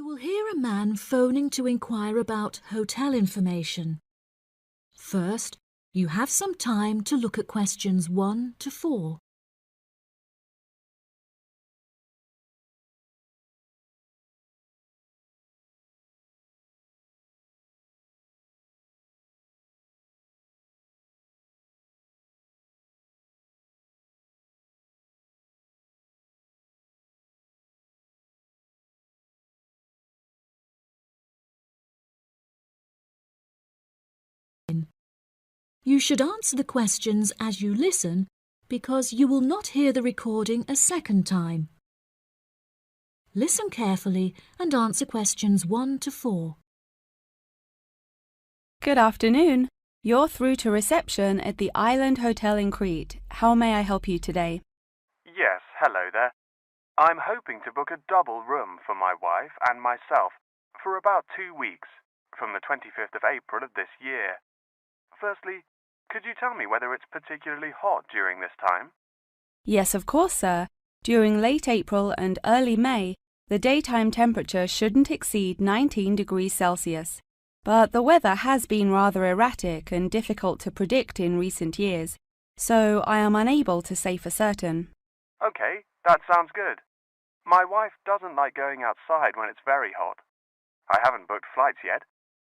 will hear a man phoning to inquire about hotel information. First, you have some time to look at questions 1 to 4. You should answer the questions as you listen because you will not hear the recording a second time. Listen carefully and answer questions 1 to 4. Good afternoon. You're through to reception at the Island Hotel in Crete. How may I help you today? Yes, hello there. I'm hoping to book a double room for my wife and myself for about 2 weeks, from the 25th of April of this year. Firstly, could you tell me whether it's particularly hot during this time? Yes, of course, sir. During late April and early May, the daytime temperature shouldn't exceed 19 degrees Celsius. But the weather has been rather erratic and difficult to predict in recent years, so I am unable to say for certain. Okay, that sounds good. My wife doesn't like going outside when it's very hot. I haven't booked flights yet,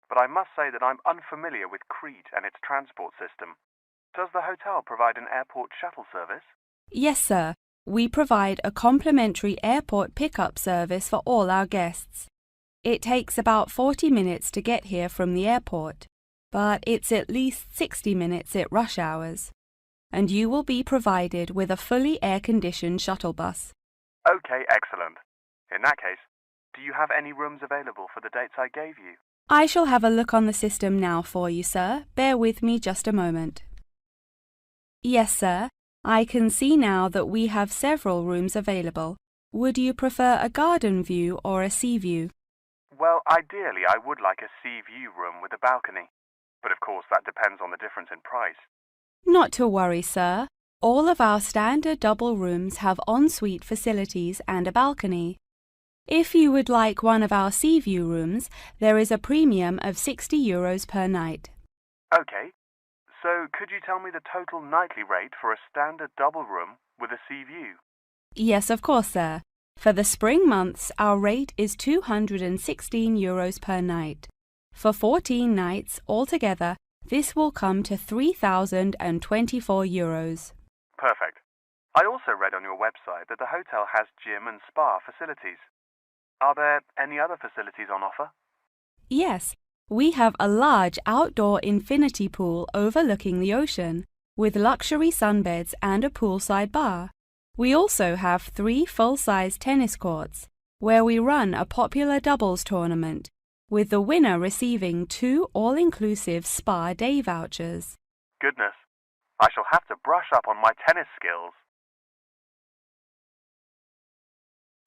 but I must say that I'm unfamiliar with Crete and its transport system. Does the hotel provide an airport shuttle service? Yes, sir. We provide a complimentary airport pickup service for all our guests. It takes about 40 minutes to get here from the airport, but it's at least 60 minutes at rush hours. And you will be provided with a fully air-conditioned shuttle bus. Okay, excellent. In that case, do you have any rooms available for the dates I gave you? I shall have a look on the system now for you, sir. Bear with me just a moment. Yes, sir. I can see now that we have several rooms available. Would you prefer a garden view or a sea view? Well, ideally I would like a sea view room with a balcony, but of course that depends on the difference in price. Not to worry, sir. All of our standard double rooms have ensuite facilities and a balcony. If you would like one of our sea view rooms, there is a premium of €60 per night. Okay, so could you tell me the total nightly rate for a standard double room with a sea view? Yes, of course, sir. For the spring months, our rate is €216 per night. For 14 nights altogether, this will come to €3,024. Perfect. I also read on your website that the hotel has gym and spa facilities. Are there any other facilities on offer? Yes, we have a large outdoor infinity pool overlooking the ocean, with luxury sunbeds and a poolside bar. We also have 3 full-size tennis courts, where we run a popular doubles tournament, with the winner receiving 2 all-inclusive spa day vouchers. Goodness, I shall have to brush up on my tennis skills.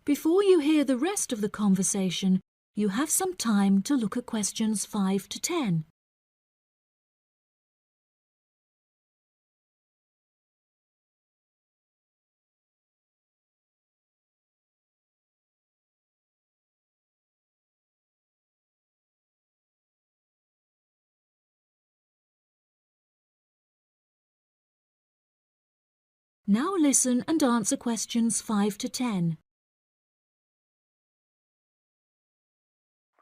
Before you hear the rest of the conversation, you have some time to look at questions 5 to 10. Now listen and answer questions 5 to 10.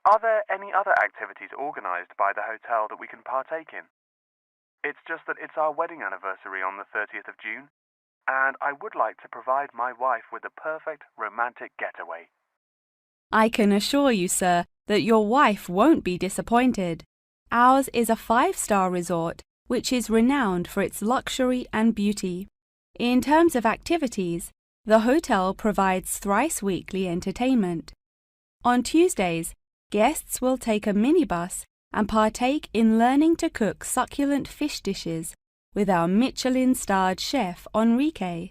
Are there any other activities organised by the hotel that we can partake in? It's just that it's our wedding anniversary on the 30th of June, and I would like to provide my wife with a perfect romantic getaway. I can assure you, sir, that your wife won't be disappointed. Ours is a 5-star resort, which is renowned for its luxury and beauty. In terms of activities, the hotel provides thrice-weekly entertainment. On Tuesdays, guests will take a minibus and partake in learning to cook succulent fish dishes with our Michelin-starred chef Enrique.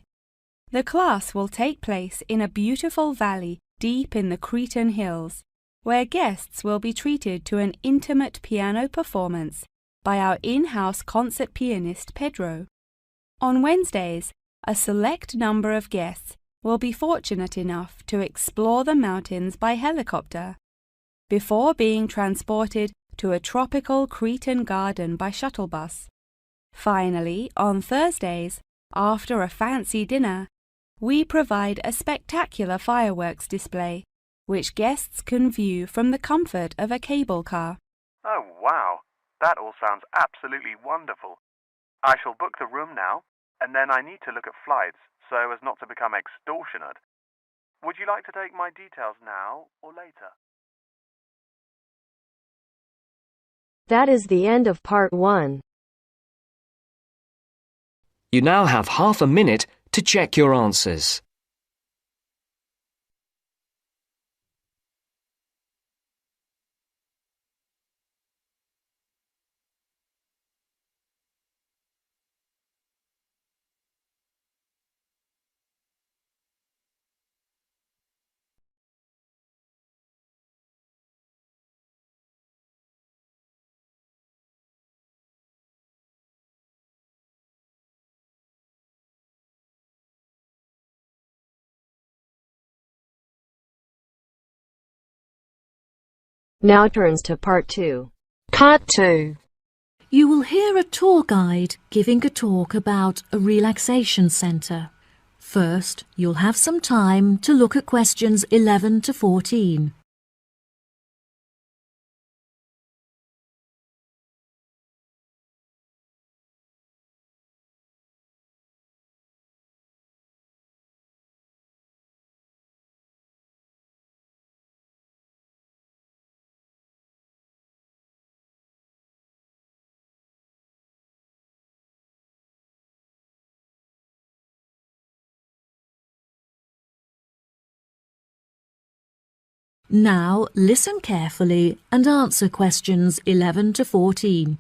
The class will take place in a beautiful valley deep in the Cretan hills, where guests will be treated to an intimate piano performance by our in-house concert pianist Pedro. On Wednesdays, a select number of guests will be fortunate enough to explore the mountains by helicopter, before being transported to a tropical Cretan garden by shuttle bus. Finally, on Thursdays, after a fancy dinner, we provide a spectacular fireworks display, which guests can view from the comfort of a cable car. Oh, wow. That all sounds absolutely wonderful. I shall book the room now, and then I need to look at flights so as not to become extortionate. Would you like to take my details now or later? That is the end of part 1. You now have half a minute to check your answers. Now turns to part 2. Part 2. You will hear a tour guide giving a talk about a relaxation centre. First, you'll have some time to look at questions 11 to 14. Now listen carefully and answer questions 11 to 14.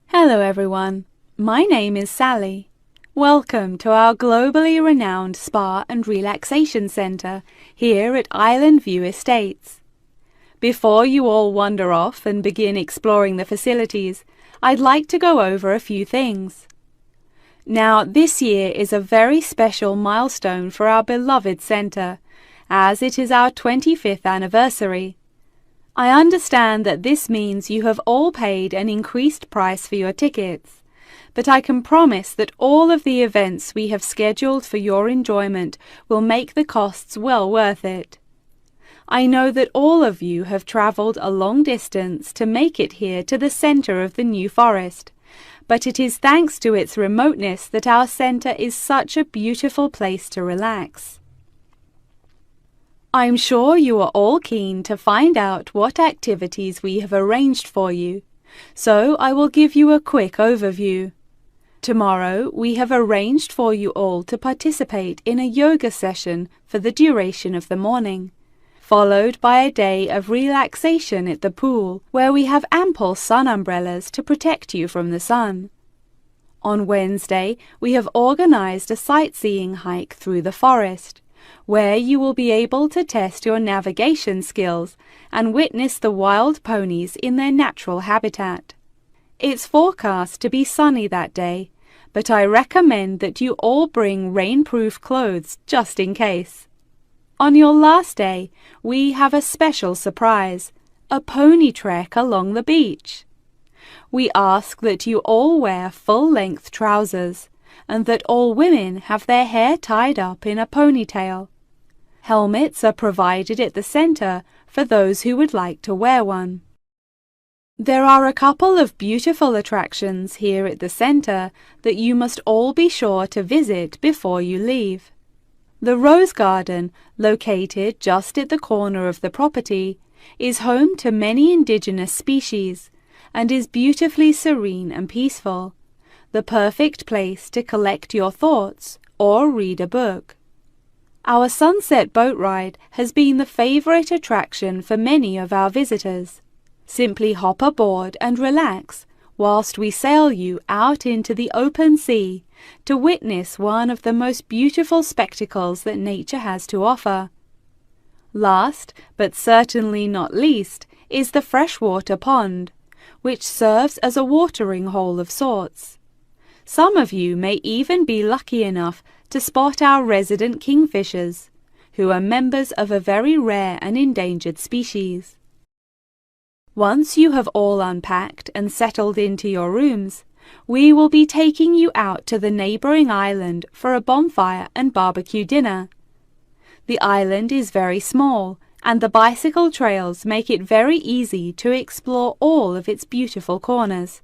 Hello everyone, my name is Sally. Welcome to our globally renowned spa and relaxation centre here at Island View Estates. Before you all wander off and begin exploring the facilities, I'd like to go over a few things. Now, this year is a very special milestone for our beloved centre, as it is our 25th anniversary. I understand that this means you have all paid an increased price for your tickets, but I can promise that all of the events we have scheduled for your enjoyment will make the costs well worth it. I know that all of you have travelled a long distance to make it here to the centre of the New Forest, but it is thanks to its remoteness that our centre is such a beautiful place to relax. I'm sure you are all keen to find out what activities we have arranged for you, so I will give you a quick overview. Tomorrow we have arranged for you all to participate in a yoga session for the duration of the morning, followed by a day of relaxation at the pool, where we have ample sun umbrellas to protect you from the sun. On Wednesday, we have organized a sightseeing hike through the forest, where you will be able to test your navigation skills and witness the wild ponies in their natural habitat. It's forecast to be sunny that day, but I recommend that you all bring rainproof clothes just in case. On your last day, we have a special surprise, a pony trek along the beach. We ask that you all wear full-length trousers and that all women have their hair tied up in a ponytail. Helmets are provided at the centre for those who would like to wear one. There are a couple of beautiful attractions here at the centre that you must all be sure to visit before you leave. The Rose Garden, located just at the corner of the property, is home to many indigenous species and is beautifully serene and peaceful, the perfect place to collect your thoughts or read a book. Our sunset boat ride has been the favourite attraction for many of our visitors. Simply hop aboard and relax whilst we sail you out into the open sea to witness one of the most beautiful spectacles that nature has to offer. Last, but certainly not least, is the freshwater pond, which serves as a watering hole of sorts. Some of you may even be lucky enough to spot our resident kingfishers, who are members of a very rare and endangered species. Once you have all unpacked and settled into your rooms, we will be taking you out to the neighbouring island for a bonfire and barbecue dinner. The island is very small, and the bicycle trails make it very easy to explore all of its beautiful corners.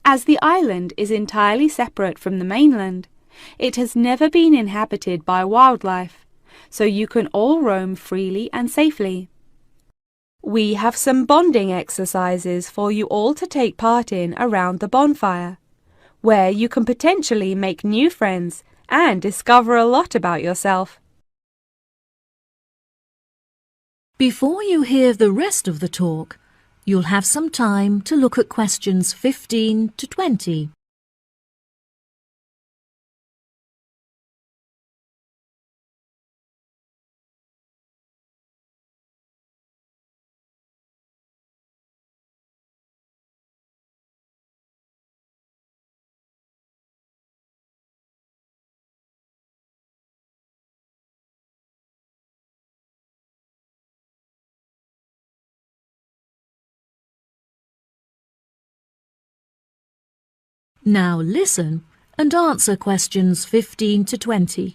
As the island is entirely separate from the mainland, it has never been inhabited by wildlife, so you can all roam freely and safely. We have some bonding exercises for you all to take part in around the bonfire, where you can potentially make new friends and discover a lot about yourself. Before you hear the rest of the talk, you'll have some time to look at questions 15 to 20. Now listen and answer questions 15 to 20.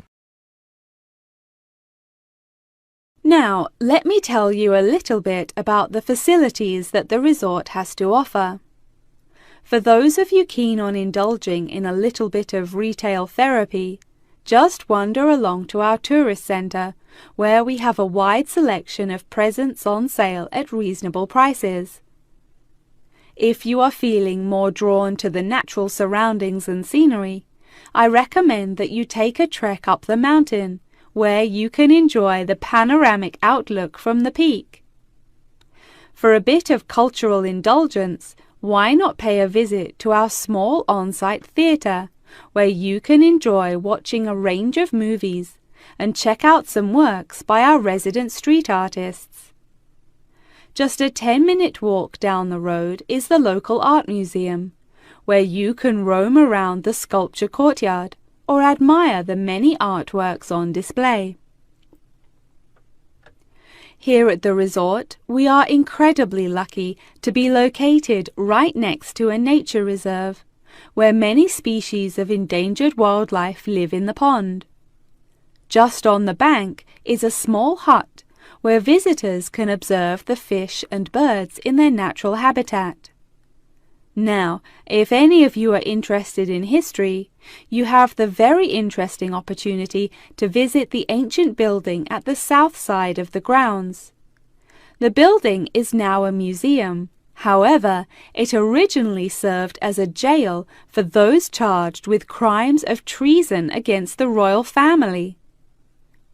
Now, let me tell you a little bit about the facilities that the resort has to offer. For those of you keen on indulging in a little bit of retail therapy, just wander along to our tourist centre, where we have a wide selection of presents on sale at reasonable prices. If you are feeling more drawn to the natural surroundings and scenery, I recommend that you take a trek up the mountain, where you can enjoy the panoramic outlook from the peak. For a bit of cultural indulgence, why not pay a visit to our small on-site theatre, where you can enjoy watching a range of movies and check out some works by our resident street artists. Just a 10-minute walk down the road is the local art museum, where you can roam around the sculpture courtyard or admire the many artworks on display. Here at the resort, we are incredibly lucky to be located right next to a nature reserve, where many species of endangered wildlife live in the pond. Just on the bank is a small hut where visitors can observe the fish and birds in their natural habitat. Now, if any of you are interested in history, you have the very interesting opportunity to visit the ancient building at the south side of the grounds. The building is now a museum. However, it originally served as a jail for those charged with crimes of treason against the royal family.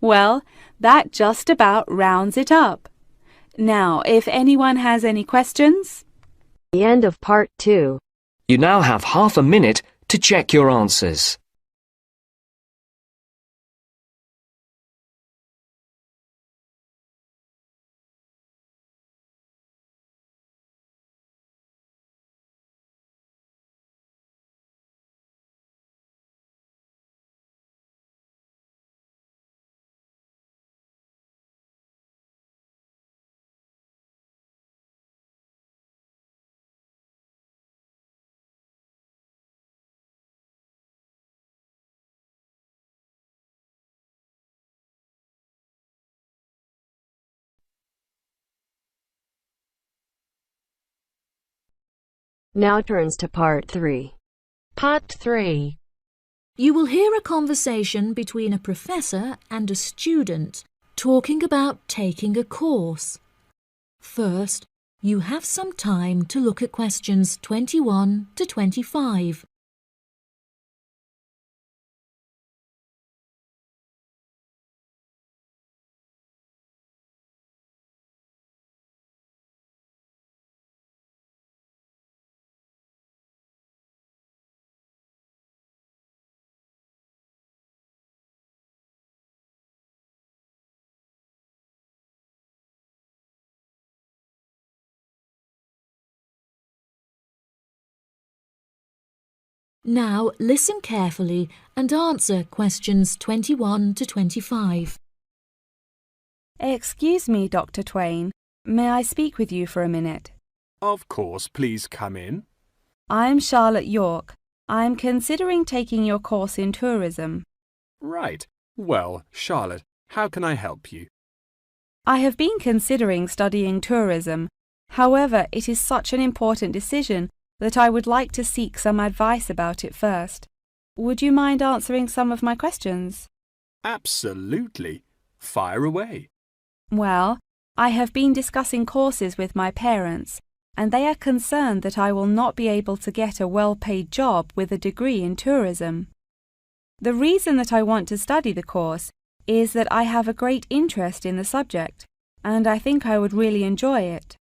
Well, that just about rounds it up. Now, if anyone has any questions? The end of part 2. You now have half a minute to check your answers. Now turns to part 3. Part 3. You will hear a conversation between a professor and a student talking about taking a course. First, you have some time to look at questions 21 to 25. Now listen carefully and answer questions 21 to 25. Excuse me, Dr. Twain. May I speak with you for a minute? Of course, please come in. I'm Charlotte York. I'm considering taking your course in tourism. Right. Well, Charlotte, how can I help you? I have been considering studying tourism. However, it is such an important decision that I would like to seek some advice about it first. Would you mind answering some of my questions? Absolutely. Fire away. Well, I have been discussing courses with my parents, and they are concerned that I will not be able to get a well-paid job with a degree in tourism. The reason that I want to study the course is that I have a great interest in the subject, and I think I would really enjoy it.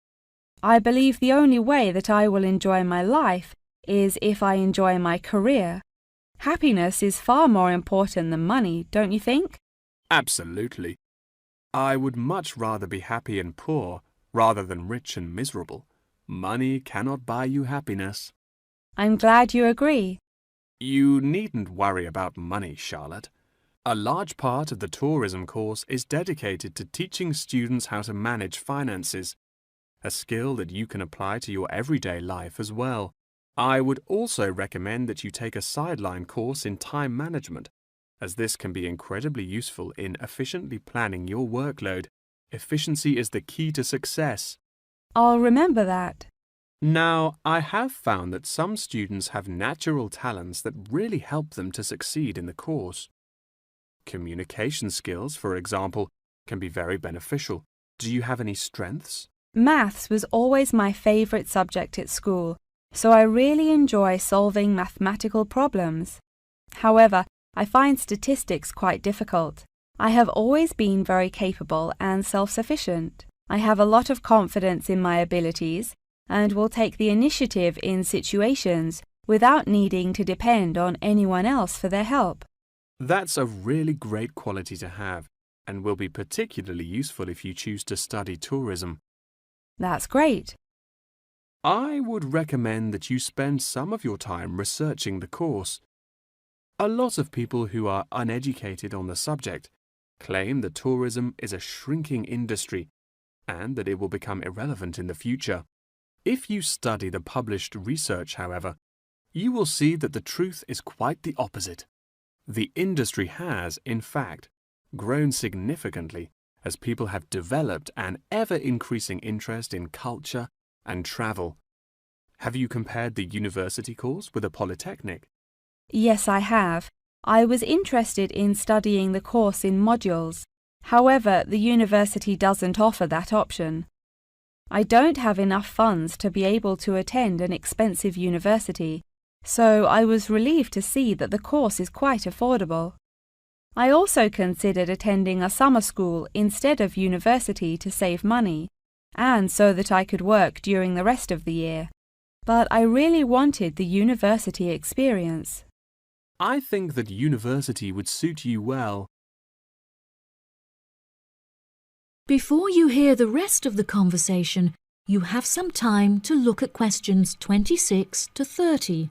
I believe the only way that I will enjoy my life is if I enjoy my career. Happiness is far more important than money, don't you think? Absolutely. I would much rather be happy and poor rather than rich and miserable. Money cannot buy you happiness. I'm glad you agree. You needn't worry about money, Charlotte. A large part of the tourism course is dedicated to teaching students how to manage finances, a skill that you can apply to your everyday life as well. I would also recommend that you take a sideline course in time management, as this can be incredibly useful in efficiently planning your workload. Efficiency is the key to success. I'll remember that. Now, I have found that some students have natural talents that really help them to succeed in the course. Communication skills, for example, can be very beneficial. Do you have any strengths? Maths was always my favourite subject at school, so I really enjoy solving mathematical problems. However, I find statistics quite difficult. I have always been very capable and self-sufficient. I have a lot of confidence in my abilities and will take the initiative in situations without needing to depend on anyone else for their help. That's a really great quality to have and will be particularly useful if you choose to study tourism. That's great. I would recommend that you spend some of your time researching the course. A lot of people who are uneducated on the subject claim that tourism is a shrinking industry and that it will become irrelevant in the future. If you study the published research, however, you will see that the truth is quite the opposite. The industry has, in fact, grown significantly as people have developed an ever-increasing interest in culture and travel. Have you compared the university course with a polytechnic? Yes, I have. I was interested in studying the course in modules. However, the university doesn't offer that option. I don't have enough funds to be able to attend an expensive university, so I was relieved to see that the course is quite affordable. I also considered attending a summer school instead of university to save money, and so that I could work during the rest of the year. But I really wanted the university experience. I think that university would suit you well. Before you hear the rest of the conversation, you have some time to look at questions 26 to 30.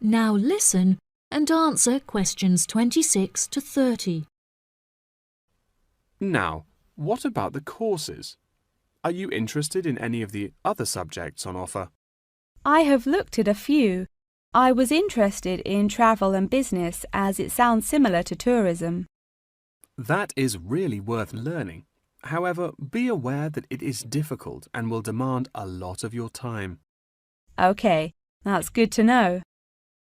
Now listen and answer questions 26 to 30. Now, what about the courses? Are you interested in any of the other subjects on offer? I have looked at a few. I was interested in travel and business as it sounds similar to tourism. That is really worth learning. However, be aware that it is difficult and will demand a lot of your time. Okay, that's good to know.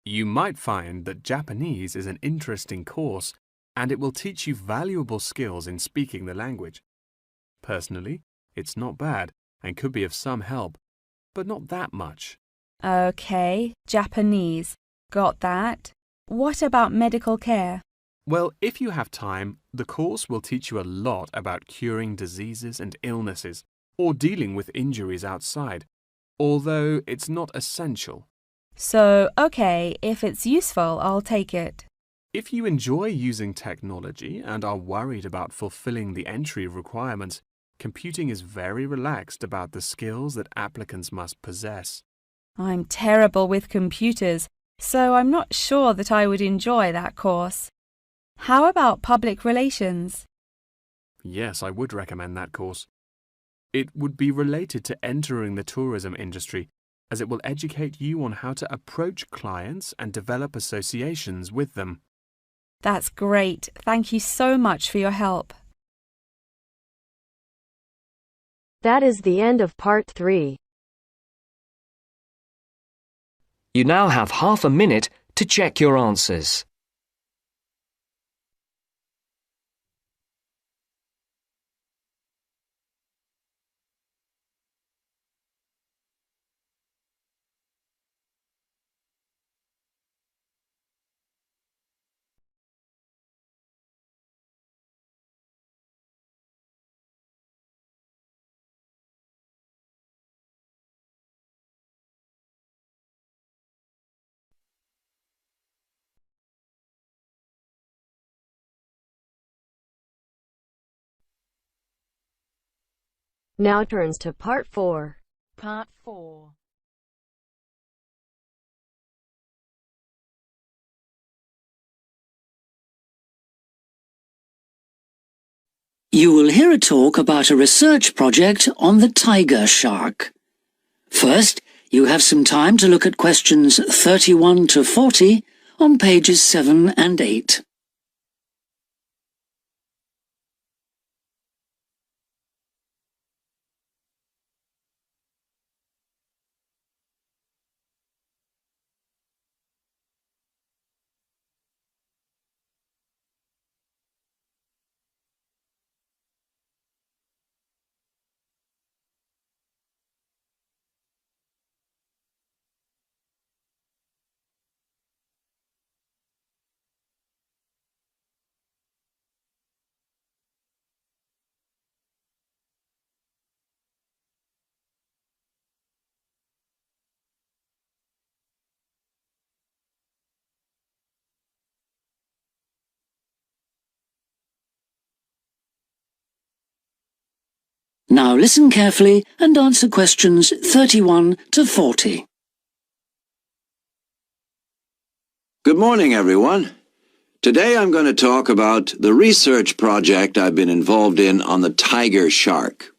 You might find that Japanese is an interesting course and it will teach you valuable skills in speaking the language. Personally, it's not bad and could be of some help, but not that much. Okay, Japanese. Got that. What about medical care? Well, if you have time, the course will teach you a lot about curing diseases and illnesses or dealing with injuries outside, although it's not essential. So, okay, if it's useful, I'll take it. If you enjoy using technology and are worried about fulfilling the entry requirements, computing is very relaxed about the skills that applicants must possess. I'm terrible with computers, so I'm not sure that I would enjoy that course. How about public relations? Yes, I would recommend that course. It would be related to entering the tourism industry, as it will educate you on how to approach clients and develop associations with them. That's great. Thank you so much for your help. That is the end of part 3. You now have half a minute to check your answers. Now turns to part 4. Part 4. You will hear a talk about a research project on the tiger shark. First, you have some time to look at questions 31 to 40 on pages 7 and 8. Now listen carefully and answer questions 31 to 40. Good morning, everyone. Today I'm going to talk about the research project I've been involved in on the tiger shark.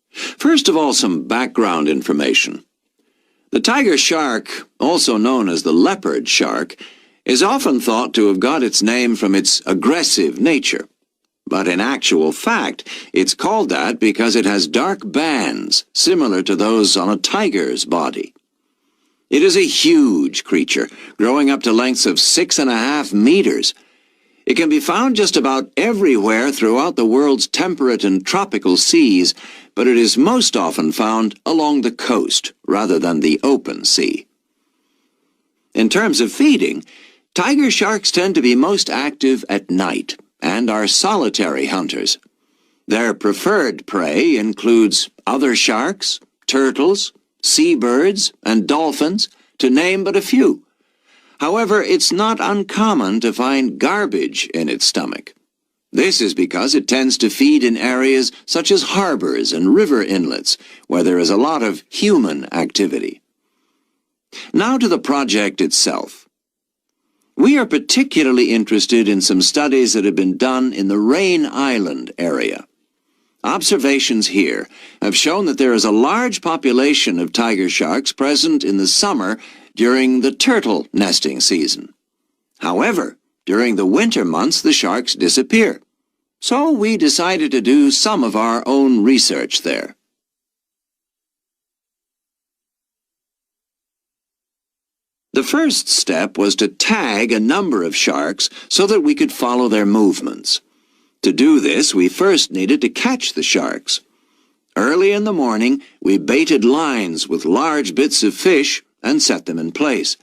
First of all, some background information. The tiger shark, also known as the leopard shark, is often thought to have got its name from its aggressive nature. But in actual fact, it's called that because it has dark bands similar to those on a tiger's body. It is a huge creature, growing up to lengths of 6.5 meters. It can be found just about everywhere throughout the world's temperate and tropical seas, but it is most often found along the coast rather than the open sea. In terms of feeding, tiger sharks tend to be most active at night and are solitary hunters. Their preferred prey includes other sharks, turtles, seabirds, and dolphins, to name but a few. However, it's not uncommon to find garbage in its stomach. This is because it tends to feed in areas such as harbors and river inlets, where there is a lot of human activity. Now to the project itself. We are particularly interested in some studies that have been done in the Rain Island area. Observations here have shown that there is a large population of tiger sharks present in the summer during the turtle nesting season. However, during the winter months the sharks disappear. So we decided to do some of our own research there. The first step was to tag a number of sharks so that we could follow their movements. To do this, we first needed to catch the sharks. Early in the morning, we baited lines with large bits of fish and set them in place.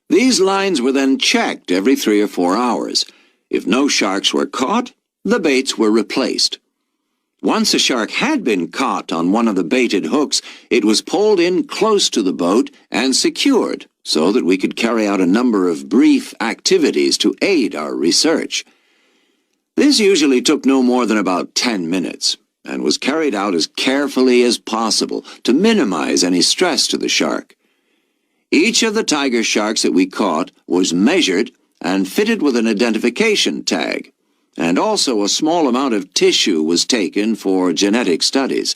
These lines were then checked every 3 or 4 hours. If no sharks were caught, the baits were replaced. Once a shark had been caught on one of the baited hooks, it was pulled in close to the boat and secured so that we could carry out a number of brief activities to aid our research. This usually took no more than about 10 minutes and was carried out as carefully as possible to minimize any stress to the shark. Each of the tiger sharks that we caught was measured and fitted with an identification tag, and also a small amount of tissue was taken for genetic studies.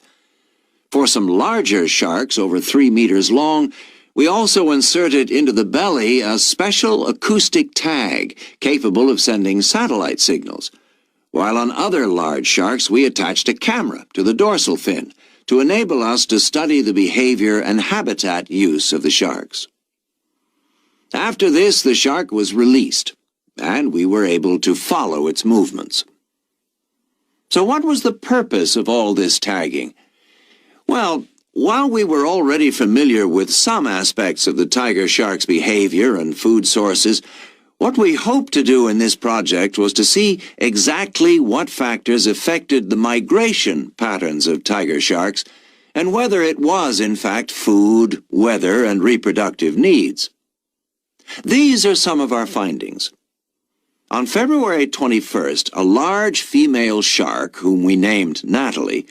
For some larger sharks over 3 meters long, we also inserted into the belly a special acoustic tag capable of sending satellite signals, while on other large sharks we attached a camera to the dorsal fin to enable us to study the behavior and habitat use of the sharks. After this, the shark was released, and we were able to follow its movements. So what was the purpose of all this tagging? Well, while we were already familiar with some aspects of the tiger shark's behavior and food sources, what we hoped to do in this project was to see exactly what factors affected the migration patterns of tiger sharks and whether it was, in fact, food, weather, and reproductive needs. These are some of our findings. On February 21st, a large female shark, whom we named Natalie,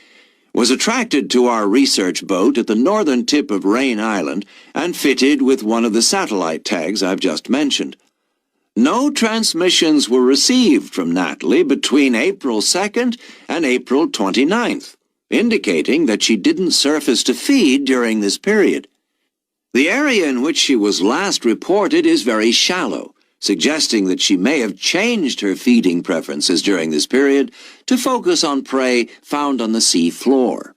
was attracted to our research boat at the northern tip of Rain Island and fitted with one of the satellite tags I've just mentioned. No transmissions were received from Natalie between April 2nd and April 29th, indicating that she didn't surface to feed during this period. The area in which she was last reported is very shallow, suggesting that she may have changed her feeding preferences during this period to focus on prey found on the sea floor.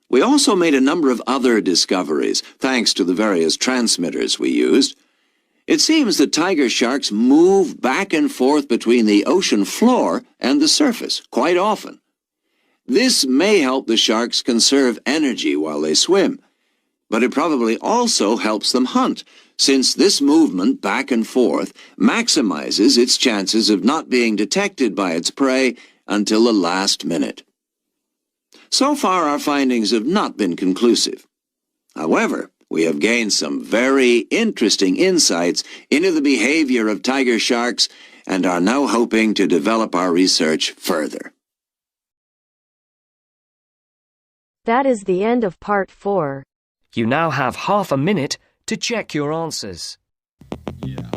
We also made a number of other discoveries, thanks to the various transmitters we used. It seems that tiger sharks move back and forth between the ocean floor and the surface quite often. This may help the sharks conserve energy while they swim, but it probably also helps them hunt, since this movement back and forth maximizes its chances of not being detected by its prey until the last minute. So far, our findings have not been conclusive. However, we have gained some very interesting insights into the behavior of tiger sharks and are now hoping to develop our research further. That is the end of part 4. You now have half a minute to check your answers. Yeah.